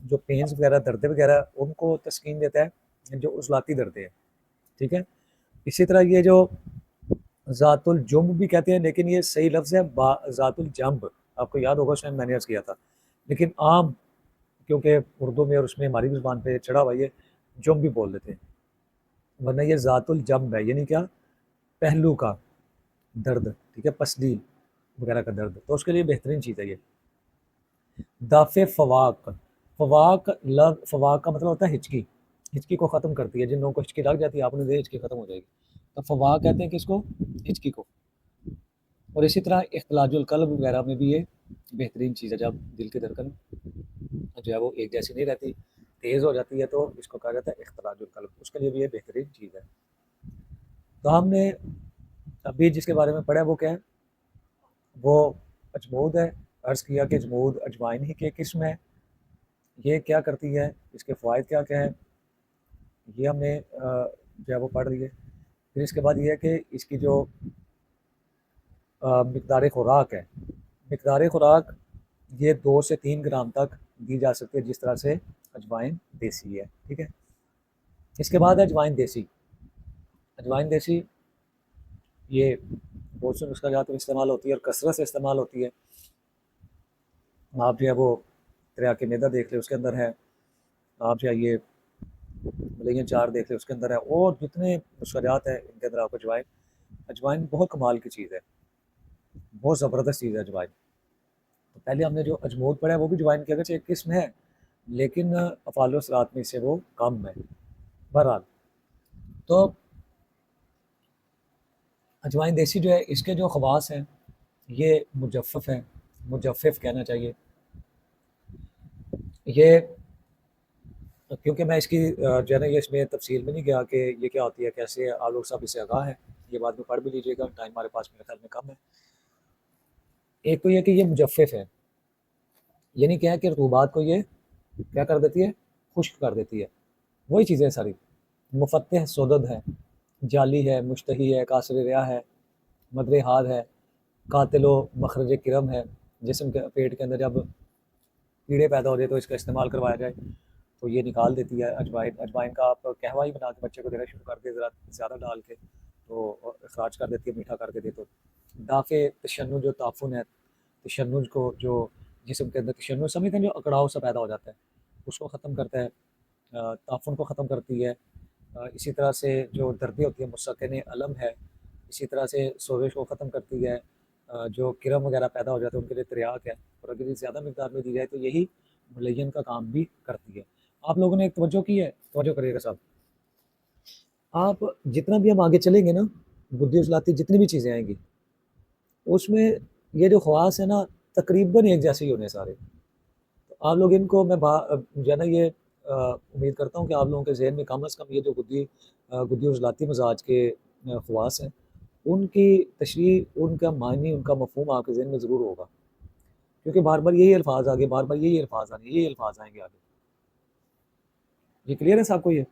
جو پینز وغیرہ، درد وغیرہ ان کو تسکین دیتا ہے، جو عضلاتی درد ہے، ٹھیک ہے. اسی طرح یہ جو ذات الجنب بھی کہتے ہیں لیکن یہ صحیح لفظ ہے ذات الجنب، آپ کو یاد ہوگا شاید میں نے عرض کیا تھا، لیکن عام کیونکہ اردو میں اور اس میں ہماری بھی زبان پہ چڑھا ہوا یہ جم بھی بول دیتے ہیں، ورنہ یہ ذات الجنب ہے، یعنی کیا؟ پہلو کا درد، ٹھیک ہے، پسلیل وغیرہ کا درد، تو اس کے لیے بہترین چیز ہے یہ. دافع فواق، فواق فواق کا مطلب ہوتا ہے ہچکی، ہچکی کو ختم کرتی ہے. جن لوگوں کو ہچکی لگ جاتی ہے آپ نے دے ہچکی ختم ہو جائے گی، تو فواق کہتے ہیں کس کو؟ ہچکی کو. اور اسی طرح اختلاج القلب وغیرہ میں بھی یہ بہترین چیز ہے. جب دل کی دھڑکن جو ہے وہ ایک جیسی نہیں رہتی، تیز ہو جاتی ہے، تو اس کو کہا جاتا ہے اختلاج القلب، اس کے لیے بھی یہ بہترین چیز ہے. تو ہم نے ابھی جس کے بارے میں پڑھا ہے وہ کیا ہے؟ وہ اجمود ہے. عرض کیا کہ اجمود اجوائن ہی کی قسم ہے. یہ کیا کرتی ہے، اس کے فوائد کیا کیا ہے، یہ ہم نے جو ہے وہ پڑھ لیے. پھر اس کے بعد یہ ہے کہ اس کی جو مقدار خوراک ہے، مقدار خوراک یہ 2 سے 3 گرام تک دی جا سکتی ہے، جس طرح سے اجوائن دیسی ہے. ٹھیک ہے. اس کے بعد ہے اجوائن دیسی. اجوائن دیسی یہ بہت سے نسخہ جات میں استعمال ہوتی ہے اور کثرت سے استعمال ہوتی ہے. آپ جو ہے وہ تریا کے میدا دیکھ لیں اس کے اندر ہے، آپ چاہیے ملین 4 دیکھ لیں اس کے اندر ہے، اور جتنے نسخہ جات ہیں ان کے اندر آپ کو اجوائن بہت کمال کی چیز ہے، بہت زبردست چیز ہے اجوائن. تو پہلے ہم نے جو اجمود پڑھا ہے وہ بھی اجوائن کی اگرچہ ایک قسم ہے، لیکن افعال و صلات میں سے وہ کم ہے. بہرحال تو اجوائن دیسی جو ہے اس کے جو خواص ہیں یہ مجفف ہیں، مجفف کہنا چاہیے. یہ کیونکہ میں اس کی جو ہے نا یہ اس میں تفصیل میں نہیں گیا کہ یہ کیا ہوتی ہے کیسے ہے، آپ لوگ سب اس سے آگاہ ہیں، یہ بعد میں پڑھ بھی لیجیے گا، ٹائم ہمارے پاس میرے خیال میں کم ہے. ایک تو یہ کہ یہ مجفف ہے، یعنی کیا ہے کہ رطوبات کو یہ کیا کر دیتی ہے؟ خشک کر دیتی ہے. وہی چیزیں ساری. مفتح سودد ہے، جالی ہے، مشتہی ہے، قاصر ریا ہے، مدر حاد ہے، قاتل و مخرج کرم ہے. جسم کے پیٹ کے اندر جب کیڑے پیدا ہو جائے تو اس کا استعمال کروایا جائے تو یہ نکال دیتی ہے اجوائن. اجوائن کا آپ قہوہ ہی بنا کے بچے کو دینا شروع کر دے ذرا زیادہ ڈال کے تو اخراج کر دیتی ہے، میٹھا کر کے دے. تو دافع تشنج جو تعفن ہے، تشنج کو جو جسم کے اندر تشنج سمجھتے ہیں جو اکڑاؤ سے پیدا ہو جاتا ہے اس کو ختم کرتا ہے، تعفن کو ختم کرتی ہے. اسی طرح سے جو دردیں ہوتی ہیں مسکن علم ہے، اسی طرح سے سوزش کو ختم کرتی ہے. جو کرم وغیرہ پیدا ہو جاتے ہیں ان کے لیے تریاق ہے، اور اگر یہ زیادہ مقدار میں دی جائے تو یہی ملین کا کام بھی کرتی ہے. آپ لوگوں نے ایک توجہ کی ہے، توجہ کریے گا صاحب. آپ جتنا بھی ہم آگے چلیں گے نا بدھی اجلاتی جتنی بھی چیزیں آئیں گی اس میں یہ جو خواص ہیں نا تقریباً ایک جیسے ہی ہونے سارے. تو آپ لوگ ان کو میں جو ہے نا یہ امید کرتا ہوں کہ آپ لوگوں کے ذہن میں کم از کم یہ جو گدی اجلاتی مزاج کے خواص ہیں ان کی تشریح، ان کا معنی، ان کا مفہوم آپ کے ذہن میں ضرور ہوگا، کیونکہ بار بار یہی الفاظ آگے، بار بار یہی الفاظ آنے، یہی الفاظ آئیں گے آگے. یہ کلیئر ہے صاحب کو؟ یہ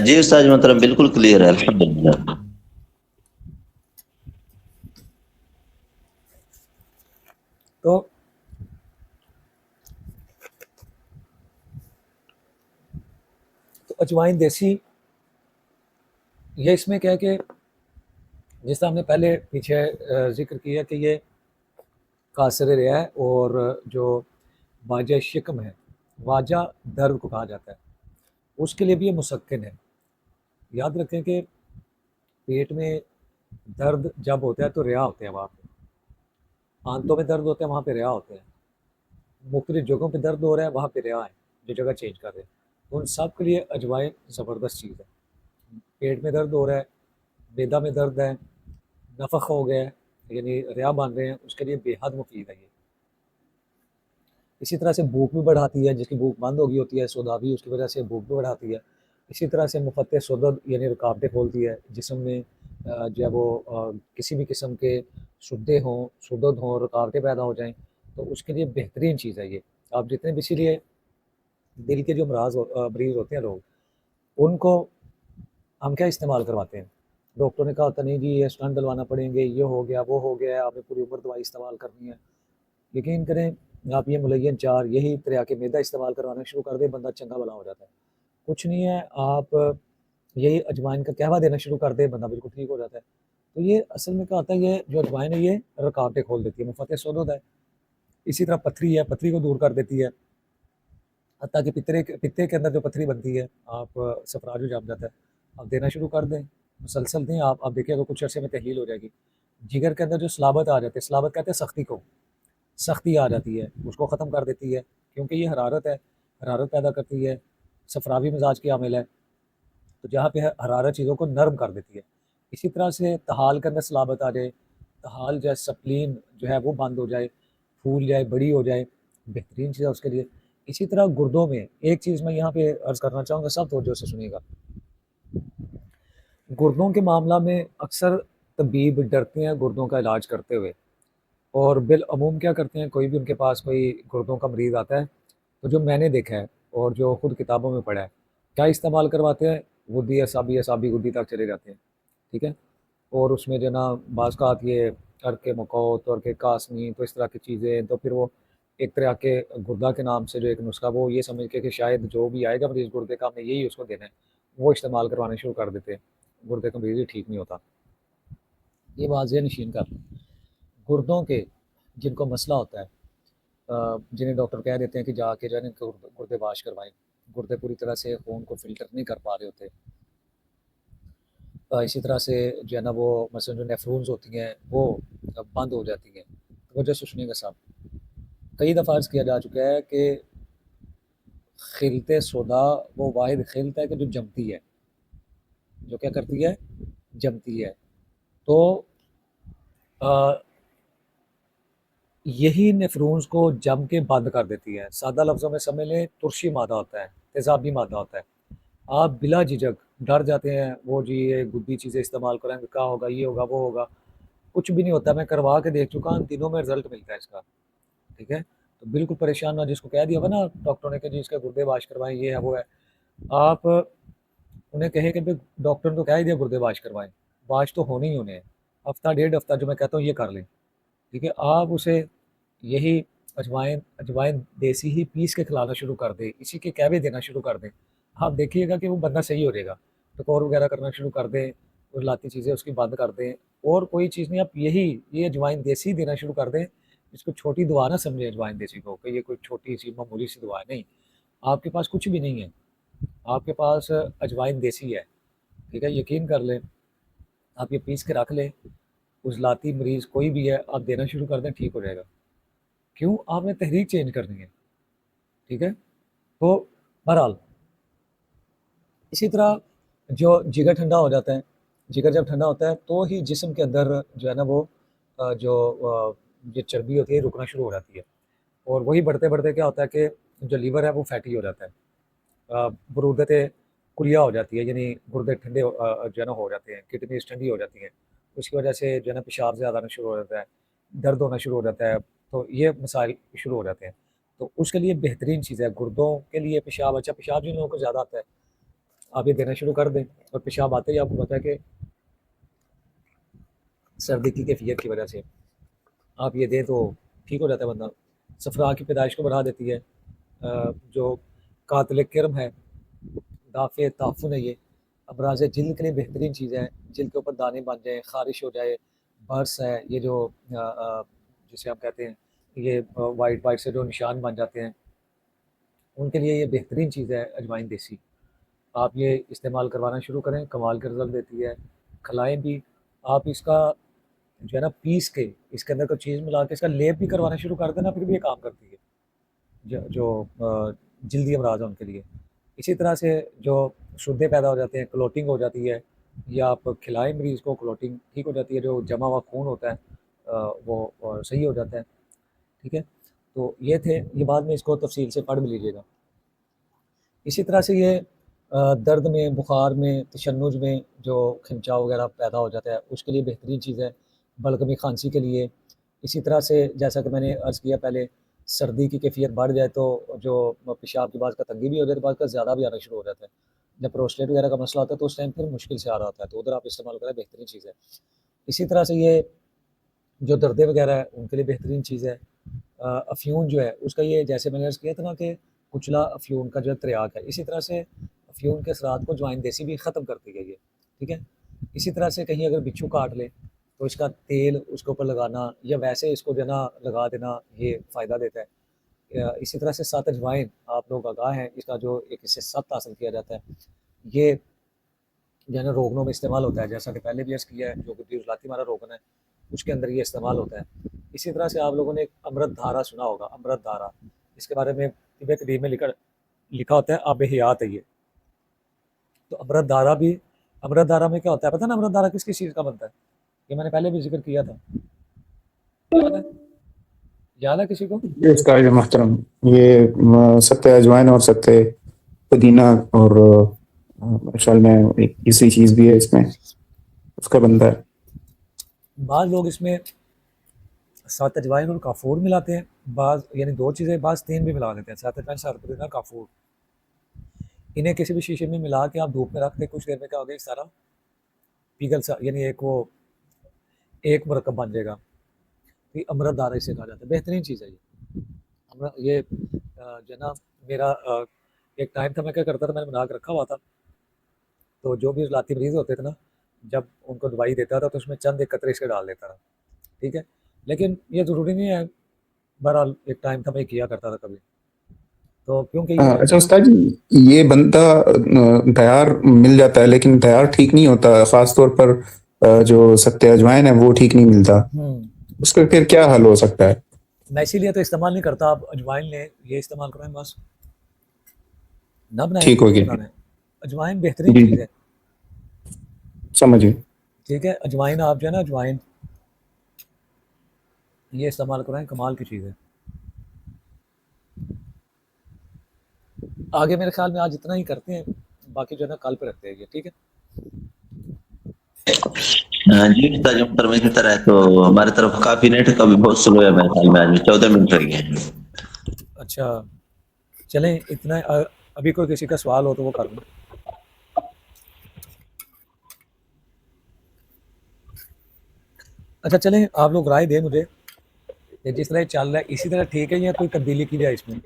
جی استاد محترم بالکل کلیئر ہے الحمدللہ. تو اجوائن دیسی یہ اس میں کیا ہے کہ جس طرح ہم نے پہلے پیچھے ذکر کیا کہ یہ قاصر ریا ہے اور جو واجہ شکم ہے، واجہ درد کو کہا جاتا ہے، اس کے لیے بھی یہ مسکن ہے. یاد رکھیں کہ پیٹ میں درد جب ہوتا ہے تو ریا ہوتے ہیں وہاں پہ، آنتوں میں درد ہوتے ہیں وہاں پہ ریا ہوتے ہیں، مختلف جگہوں پہ درد ہو رہا ہے وہاں پہ ریا ہے جو جگہ چینج کر رہے ہیں. ان سب کے لیے اجوائن زبردست چیز ہے. پیٹ میں درد ہو رہا ہے، معدہ میں درد ہے، نفخ ہو گیا ہے یعنی ریا بن رہے ہیں، اس کے لیے بے حد مفید ہے یہ. اسی طرح سے بھوک بھی بڑھاتی ہے، جس کی بھوک بند ہو گئی ہوتی ہے سودابی، اس کی وجہ سے بھوک بھی بڑھاتی ہے. اسی طرح سے مفتح سدد یعنی رکاوٹیں کھولتی ہے جسم میں، جو ہے وہ کسی بھی قسم کے سدد ہوں، رکاوٹیں پیدا ہو جائیں تو اس کے لیے بہترین چیز ہے یہ. آپ جتنے بھی اسی لیے دل کے جو مریض ہوتے ہیں لوگ ان کو ہم کیا استعمال کرواتے ہیں؟ ڈاکٹر نے کہا ہوتا نہیں جی یہ اسٹنٹ ڈلوانا پڑیں گے، یہ ہو گیا وہ ہو گیا، آپ نے پوری عمر دوائی استعمال کرنی ہے. یقین کریں آپ یہ ملین 4 یہی تریا کے میدا استعمال کروانا شروع کر دیں بندہ چنگا بھلا ہو جاتا ہے. کچھ نہیں ہے، آپ یہی اجوائن کا قہوہ دینا شروع کر دیں بندہ بالکل ٹھیک ہو جاتا ہے. تو یہ اصل میں کیا ہوتا ہے، یہ جو اجوائن ہے یہ رکاوٹیں کھول دیتی ہے، مفتح سدد ہے. اسی طرح پتھری ہے، پتھری کو دور کر دیتی ہے، حتیٰ کہ پتے کے اندر جو پتھری بنتی ہے آپ سفراج جام جاتا ہے، آپ دینا شروع کر دیں، مسلسل دیں، آپ دیکھیں کہ کچھ عرصے میں تحلیل ہو جائے گی. جگر کے اندر جو سلابت آ جاتے ہیں، سلابت کہتے ہیں سختی کو، سختی آ جاتی ہے اس کو ختم کر دیتی ہے، کیونکہ یہ حرارت ہے، حرارت پیدا کرتی ہے، صفراوی مزاج کی عامل ہے، تو جہاں پہ حرارت چیزوں کو نرم کر دیتی ہے۔ اسی طرح سے تحال کے اندر صلابت آ جائے، تحال جو ہے سپلین جو ہے وہ بند ہو جائے، پھول جائے، بڑی ہو جائے، بہترین چیز ہے اس کے لیے۔ اسی طرح گردوں میں ایک چیز میں یہاں پہ عرض کرنا چاہوں گا، سب توجہ سے سنیے گا۔ گردوں کے معاملہ میں اکثر طبیب ڈرتے ہیں گردوں کا علاج کرتے ہوئے، اور بالعموم کیا کرتے ہیں، کوئی بھی ان کے پاس کوئی گردوں کا مریض آتا ہے تو جو میں نے دیکھا ہے اور جو خود کتابوں میں پڑھا ہے، کیا استعمال کرواتے ہیں، گدی اعصابی گدی تک چلے جاتے ہیں، ٹھیک ہے، اور اس میں جو نا بعض کا یہ ارک مکوت اور کہ قاسمی، تو اس طرح کی چیزیں، تو پھر وہ ایک طرح کے گردہ کے نام سے جو ایک نسخہ، وہ یہ سمجھ کے کہ شاید جو بھی آئے گا مریض گردے کا، ہم نے یہی اس کو دینا ہے، وہ استعمال کروانے شروع کر دیتے ہیں، گردے کا مریض ہی ٹھیک نہیں ہوتا۔ یہ واضح نشین کر لیں، گردوں کے جن کو مسئلہ ہوتا ہے، جنہیں ڈاکٹر کہہ دیتے ہیں کہ جا کے جو ہے نا گردے واش کروائیں، گردے پوری طرح سے خون کو فلٹر نہیں کر پا رہے ہوتے، اسی طرح سے جو ہے نا وہ مثلا جو نیفرونز ہوتی ہیں وہ بند ہو جاتی ہیں۔ توجہ سے سنیے گا صاحب، کئی دفعہ عرض کیا جا چکا ہے کہ خلط سودا وہ واحد خلط ہے کہ جو جمتی ہے، جو کیا کرتی ہے، جمتی ہے، تو یہی نیفرونز کو جم کے بند کر دیتی ہے۔ سادہ لفظوں میں سمجھ لیں، ترشی مادہ ہوتا ہے، تیزابی مادہ ہوتا ہے، آپ بلا جھجک ڈر جاتے ہیں، وہ جی یہ گدی چیزیں استعمال کریں گے کیا ہوگا، یہ ہوگا وہ ہوگا، کچھ بھی نہیں ہوتا، میں کروا کے دیکھ چکا ہوں، دنوں میں رزلٹ ملتا ہے اس کا، ٹھیک ہے، تو بالکل پریشان نہ، جس کو کہہ دیا ہوا نا ڈاکٹر نے کہ جی اس کے گردے واش کروائیں، یہ ہے وہ ہے، آپ انہیں کہیں کہ ڈاکٹر نے تو کہہ ہی دیا گردے واش کروائیں، واش تو ہونے ہی ہونے ہیں، ہفتہ ڈیڑھ ہفتہ جو میں کہتا ہوں یہ کر لیں، ٹھیک ہے، آپ اسے یہی اجوائن دیسی ہی پیس کے کھلانا شروع کر دیں، اسی کے کہوے دینا شروع کر دیں، آپ دیکھیے گا کہ وہ بندہ صحیح ہو جائے گا، ٹکور وغیرہ کرنا شروع کر دیں، اور لاتی چیزیں اس کی بند کر دیں، اور کوئی چیز نہیں، آپ یہ اجوائن دیسی دینا شروع کر دیں، اس کو چھوٹی دعا نہ سمجھیں اجوائن دیسی کو کہ یہ کوئی چھوٹی سی معمولی سی دعا ہے، نہیں، آپ کے پاس کچھ بھی نہیں ہے، آپ کے پاس اجوائن دیسی ہے، ٹھیک ہے، یقین کر لیں، آپ یہ پیس کے رکھ لیں، اس لاتی مریض کوئی بھی ہے آپ دینا شروع کر دیں، ٹھیک ہو جائے گا، کیوں، آپ نے تحریک چینج کرنی ہے، ٹھیک ہے، تو بہرحال اسی طرح جو جگر ٹھنڈا ہو جاتا ہے، جگر جب ٹھنڈا ہوتا ہے تو ہی جسم کے اندر جو ہے نا وہ جو یہ چربی ہوتی ہے رکنا شروع ہو جاتی ہے، اور وہی بڑھتے بڑھتے کیا ہوتا ہے کہ جو لیور ہے وہ فیٹی ہو جاتا ہے، برودت کلیہ ہو جاتی ہے، یعنی گردے ٹھنڈے جو ہے نا ہو جاتے ہیں، کڈنیز ٹھنڈی ہو جاتی ہیں، اس کی وجہ سے جو ہے نا پیشاب زیادہ آنا شروع ہو جاتا ہے، درد ہونا شروع ہو جاتا ہے، تو یہ مسائل شروع ہو جاتے ہیں، تو اس کے لیے بہترین چیز ہے گردوں کے لیے پیشاب، اچھا پیشاب جن لوگوں کو زیادہ آتا ہے آپ یہ دینا شروع کر دیں، اور پیشاب آتے ہی آپ کو پتا ہے کہ سردی کی کیفیت کی وجہ سے آپ یہ دیں تو ٹھیک ہو جاتا ہے بندہ، صفرا کی پیدائش کو بڑھا دیتی ہے، جو قاتل کرم ہے، دافع تعفن ہے، یہ ابراز جلد کے لیے بہترین چیز ہے، جلد کے اوپر دانے بن جائیں، خارش ہو جائے، برس ہے، یہ جو جسے ہم کہتے ہیں یہ وائٹ سے جو نشان بن جاتے ہیں، ان کے لیے یہ بہترین چیز ہے اجوائن دیسی، آپ یہ استعمال کروانا شروع کریں، کمال کے رزلٹ دیتی ہے، کھلائیں بھی، آپ اس کا جو ہے نا پیس کے اس کے اندر کوئی چیز ملا کے اس کا لیپ بھی کروانا شروع کر دینا، پھر بھی یہ کام کرتی ہے، جو جلدی امراض ہیں ان کے لیے۔ اسی طرح سے جو شدے پیدا ہو جاتے ہیں، کلوٹنگ ہو جاتی ہے، یا آپ کھلائیں مریض کو، کلوٹنگ ٹھیک ہو جاتی ہے، جو جمع ہوا خون ہوتا ہے وہ صحیح ہو جاتا ہے، ٹھیک ہے، تو یہ تھے، یہ بعد میں اس کو تفصیل سے پڑھ بھی لیجیے گا۔ اسی طرح سے یہ درد میں، بخار میں، تشنج میں جو کھنچاؤ وغیرہ پیدا ہو جاتا ہے اس کے لیے بہترین چیز ہے، بلغمی کھانسی کے لیے۔ اسی طرح سے جیسا کہ میں نے عرض کیا پہلے، سردی کی کیفیت بڑھ جائے تو جو پیشاب کی بعض کا تنگی بھی ہو جائے تو بعض کا زیادہ بھی آنا شروع ہو جاتا ہے، جب پروسٹیٹ وغیرہ کا مسئلہ ہوتا ہے تو اس ٹائم پھر مشکل سے آ رہا ہوتا ہے، تو ادھر آپ استعمال کریں، بہترین چیز ہے۔ اسی طرح سے یہ جو دردیں وغیرہ ہے ان کے لیے بہترین چیز ہے۔ افیون جو ہے اس کا یہ جیسے میں نے عرض کیا تھا نا کہ کچلا افیون کا جو تریاک ہے، اسی طرح سے افیون کے اثرات کو جوائن دیسی بھی ختم کرتی ہے یہ، ٹھیک ہے۔ اسی طرح سے کہیں اگر بچھو کاٹ لے تو اس کا تیل اس کے اوپر لگانا، یا ویسے اس کو جو ہے نا لگا دینا، یہ فائدہ دیتا ہے۔ اسی طرح سے 7 اجوائن آپ لوگ آگاہ ہیں، اس کا جو ایک اس سے 7 حاصل کیا جاتا ہے، یہ جو ہے نا روغنوں میں استعمال ہوتا ہے، جیسا کہ پہلے بھی عرض کیا ہے، جو کہ عضلاتی ہمارا روغن ہے اس کے اندر یہ استعمال ہوتا ہے. اسی طرح سے آپ لوگوں نے ایک امرت دھارا سنا ہوگا, امرت دھارا, اس کے بارے میں طب قدیم میں لکھا ہوتا ہے آب حیات ہے یہ. تو امرت دھارا بھی, امرت دھارا میں کیا ہوتا ہے پتہ نا امرت دھارا کس کس چیز کا بنتا ہے؟ یہ میں نے پہلے بھی ذکر کیا تھا, یاد ہے کسی کو؟ یہ استاد محترم یہ ستہ اجوائن اور ستہ پودینہ اور خیال میں ایک تیسری چیز بھی ہے اس میں, اس کا بنتا ہے. بعض لوگ اس میں 7 اجوائن اور کافور ملاتے ہیں, بعض یعنی 2 چیزیں, بعض 3 بھی ملا دیتے ہیں, 7 اجوائن 7 پودینہ کافور. انہیں کسی بھی شیشے میں ملا کے آپ دھوپ میں رکھ دیں, کچھ دیر میں کیا ہوگا اس سارا پیگل سا, یعنی ایک مرکب بن جائے گا. یہ امرت دھارا اسے کہا جاتا ہے, بہترین چیز ہے یہ. جو نا میرا ایک ٹائم تھا, میں کیا کرتا تھا, میں نے بنا کے رکھا ہوا تھا, تو جو بھی ذاتی مریض ہوتے تھے نا, جب ان کو دوائی دیتا تھا تو اس میں چند ایک قطرے اس کے ڈال دیتا تھا, ٹھیک ہے. لیکن یہ ضروری نہیں ہے, بہرحال ایک ٹائم تھا میں کیا کرتا تھا کبھی, تو کیونکہ یہ اچھا استاد جی, یہ بنتا تیار مل جاتا ہے لیکن تیار ٹھیک نہیں ہوتا, خاص طور پر جو ستہ اجوائن ہے وہ ٹھیک نہیں ملتا, اس کا پھر کیا حل ہو سکتا ہے؟ میں اسی لیے تو استعمال نہیں کرتا. آپ اجوائن لیں, یہ استعمال کریں, بس نہ بنائیں, ٹھیک ہو کچھ گیا, بنانا ہے. اجوائن بہترین جی چیز ہے, سمجھے. ٹھیک ہے. اجوائن آپ جو ہے نا اجوائن یہ استعمال کریں, کمال کی چیز ہے. آگے میرے خیال میں آج اتنا ہی کرتے ہیں, باقی جو ہے نا کل پہ رکھتے ہیں یہ, ٹھیک ہے. جی استاد محترم, اسی طرح تو ہماری طرف کافی نیٹ کا بھی بہت سلو ہے, میرے خیال میں آج 14 منٹ رہ گئے ہیں. اچھا چلیں اتنا, ابھی کوئی کسی کا سوال ہو تو وہ کر لوں. اچھا چلیں آپ لوگ رائے دیں مجھے, جس طرح چل رہا ہے اسی طرح ٹھیک ہے یا کوئی تبدیلی کی جائے اس میں؟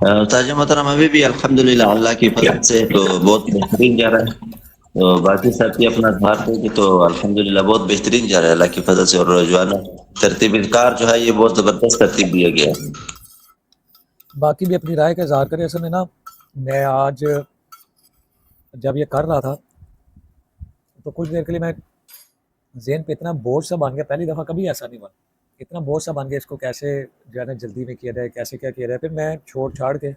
استاد محترم ابھی بھی الحمدللہ اللہ کی فضل سے تو بہت بہترین جا رہا ہے, تو باقی ساتھی اپنا دھار دیں گے تو الحمدللہ بہت بہترین جا رہا ہے اللہ کی فضل سے. اور جو ہے نا ترتیب کار جو ہے یہ بہت زبردست ترتیب دیا گیا ہے. باقی بھی اپنی رائے کا اظہار کریں. اصل میں نا میں آج جب یہ کر رہا تھا تو کچھ دیر کے لیے میں ذہن پہ اتنا بوجھ سا بن گیا, پہلی دفعہ کبھی ایسا نہیں بنا, اتنا بوجھ سا بن گیا اس کو کیسے جو ہے نا جلدی میں کیا جائے, کیسے کیا کیا جائے. پھر میں چھوڑ چھاڑ کے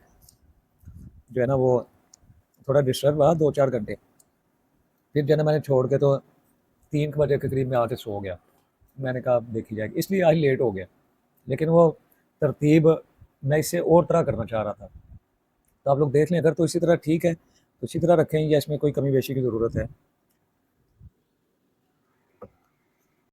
جو ہے نا وہ تھوڑا ڈسٹرب رہا 2-4 گھنٹے, پھر جو ہے نا میں نے چھوڑ کے تو 3 بجے کے قریب میں آ کے سو گیا. میں نے کہا دیکھی جائے گی, اس لیے آج لیٹ ہو گیا. لیکن وہ ترتیب میں اس سے اور طرح کرنا چاہ رہا تھا, تو آپ لوگ دیکھ لیں, اگر تو اسی طرح ٹھیک ہے تو اسی طرح رکھیں, یا اس میں کوئی کمی بیشی کی ضرورت ہے